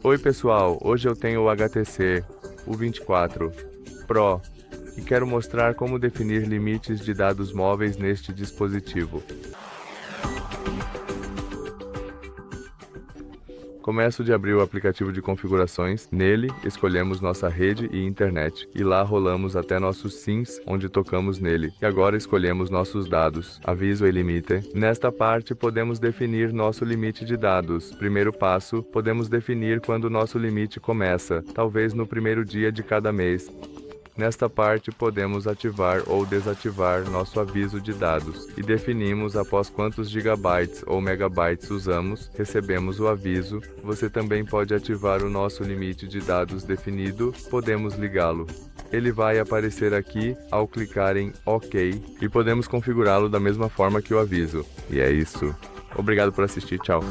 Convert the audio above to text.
Oi pessoal, hoje eu tenho o HTC U24 Pro e quero mostrar como definir limites de dados móveis neste dispositivo. Começo de abrir o aplicativo de configurações. Nele, escolhemos nossa rede e internet. E lá rolamos até nossos sims, onde tocamos nele. E agora escolhemos nossos dados, aviso e limite. Nesta parte, podemos definir nosso limite de dados. Primeiro passo, podemos definir quando nosso limite começa, talvez no primeiro dia de cada mês. Nesta parte, podemos ativar ou desativar nosso aviso de dados e definimos após quantos gigabytes ou megabytes usamos, recebemos o aviso. Você também pode ativar o nosso limite de dados definido, podemos ligá-lo. Ele vai aparecer aqui ao clicar em OK e podemos configurá-lo da mesma forma que o aviso. E é isso. Obrigado por assistir, tchau.